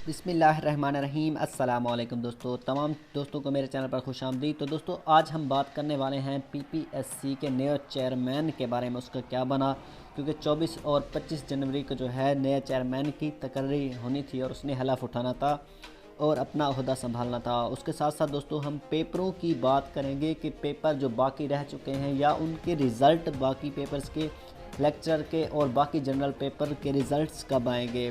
बिस्मिल्लाहिर्रहमानिर्रहीम। अस्सलाम वालेकुम दोस्तों, तमाम दोस्तों को मेरे चैनल पर खुश आमदीद। तो दोस्तों आज हम बात करने वाले हैं पीपीएससी के नए चेयरमैन के बारे में, उसका क्या बना। क्योंकि 24 और 25 जनवरी को जो है नए चेयरमैन की तकर्री होनी थी और उसने हलफ उठाना था और अपना ओहदा संभालना था। उसके साथ साथ दोस्तों हम पेपरों की बात करेंगे कि पेपर जो बाकी रह चुके हैं या उनके रिज़ल्ट, बाकी पेपर्स के, लेक्चर के और बाकी जनरल पेपर के रिज़ल्ट्स कब आएंगे।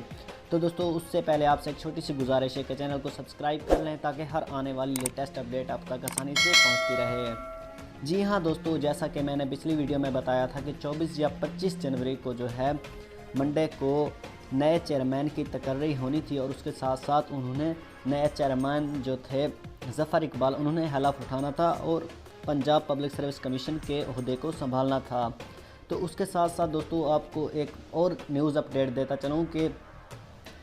तो दोस्तों उससे पहले आपसे एक छोटी सी गुजारिश है कि चैनल को सब्सक्राइब कर लें ताकि हर आने वाली लेटेस्ट अपडेट आप तक आसानी से पहुंचती रहे। जी हाँ दोस्तों, जैसा कि मैंने पिछली वीडियो में बताया था कि 24 या 25 जनवरी को जो है मंडे को नए चेयरमैन की तकर्री होनी थी और उसके साथ साथ उन्होंने नए चेयरमैन जो थे ज़फ़र इकबाल, उन्होंने हलफ उठाना था और पंजाब पब्लिक सर्विस कमीशन के ओहदे को संभालना था। तो उसके साथ साथ दोस्तों आपको एक और न्यूज़ अपडेट देता चलूँ कि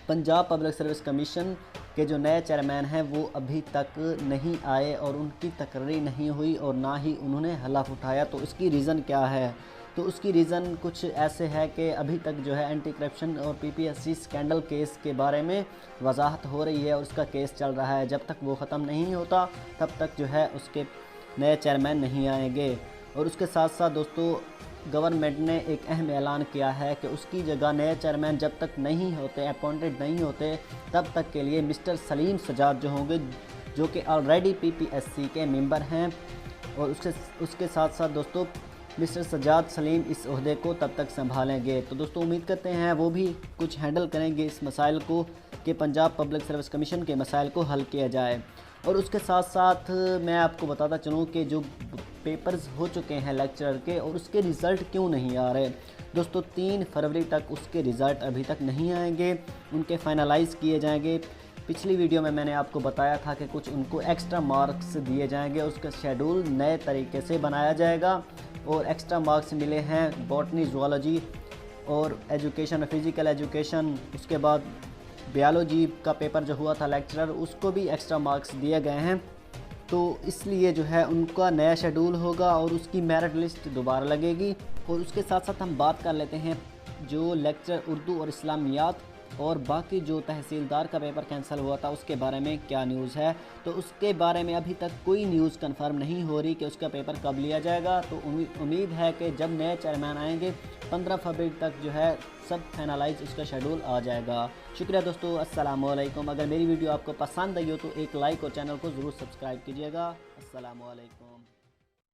पंजाब पब्लिक सर्विस कमीशन के जो नए चेयरमैन हैं वो अभी तक नहीं आए और उनकी तकर्री नहीं हुई और ना ही उन्होंने हलफ उठाया। तो इसकी रीज़न क्या है? तो उसकी रीज़न कुछ ऐसे है कि अभी तक जो है एंटी करप्शन और पीपीएससी स्कैंडल केस के बारे में वजाहत हो रही है और उसका केस चल रहा है। जब तक वो ख़त्म नहीं होता तब तक जो है उसके नए चेयरमैन नहीं आएंगे। और उसके साथ साथ दोस्तों गवर्नमेंट ने एक अहम ऐलान किया है कि उसकी जगह नए चेयरमैन जब तक नहीं होते, अपॉइंटेड नहीं होते, तब तक के लिए मिस्टर सलीम सजाद जो होंगे, जो कि ऑलरेडी पीपीएससी के मेंबर हैं, और उसके साथ साथ दोस्तों मिस्टर सजाद सलीम इस ओहदे को तब तक संभालेंगे। तो दोस्तों उम्मीद करते हैं वो भी कुछ हैंडल करेंगे इस मसाइल को कि पंजाब पब्लिक सर्विस कमीशन के मसाइल को हल किया जाए। और उसके साथ साथ मैं आपको बताता चलूँ कि जो पेपर्स हो चुके हैं लेक्चरर के और उसके रिज़ल्ट क्यों नहीं आ रहे। दोस्तों 3 फरवरी तक उसके रिज़ल्ट अभी तक नहीं आएंगे, उनके फाइनलाइज़ किए जाएंगे। पिछली वीडियो में मैंने आपको बताया था कि कुछ उनको एक्स्ट्रा मार्क्स दिए जाएंगे, उसका शेड्यूल नए तरीके से बनाया जाएगा और एक्स्ट्रा मार्क्स मिले हैं बॉटनी, ज़ूलॉजी और एजुकेशन, फ़िज़िकल एजुकेशन। उसके बाद बायोलॉजी का पेपर जो हुआ था लेक्चरर, उसको भी एक्स्ट्रा मार्क्स दिए गए हैं। तो इसलिए जो है उनका नया शेड्यूल होगा और उसकी मेरिट लिस्ट दोबारा लगेगी। और उसके साथ साथ हम बात कर लेते हैं जो लेक्चर उर्दू और इस्लामियात और बाकी जो तहसीलदार का पेपर कैंसिल हुआ था उसके बारे में क्या न्यूज़ है। तो उसके बारे में अभी तक कोई न्यूज़ कंफर्म नहीं हो रही कि उसका पेपर कब लिया जाएगा। तो उम्मीद है कि जब नए चेयरमैन आएंगे 15 फरवरी तक जो है सब फाइनलाइज उसका शेड्यूल आ जाएगा। शुक्रिया दोस्तों, अस्सलाम वालेकुम। अगर मेरी वीडियो आपको पसंद आई हो तो एक लाइक और चैनल को ज़रूर सब्सक्राइब कीजिएगा। अस्सलाम वालेकुम।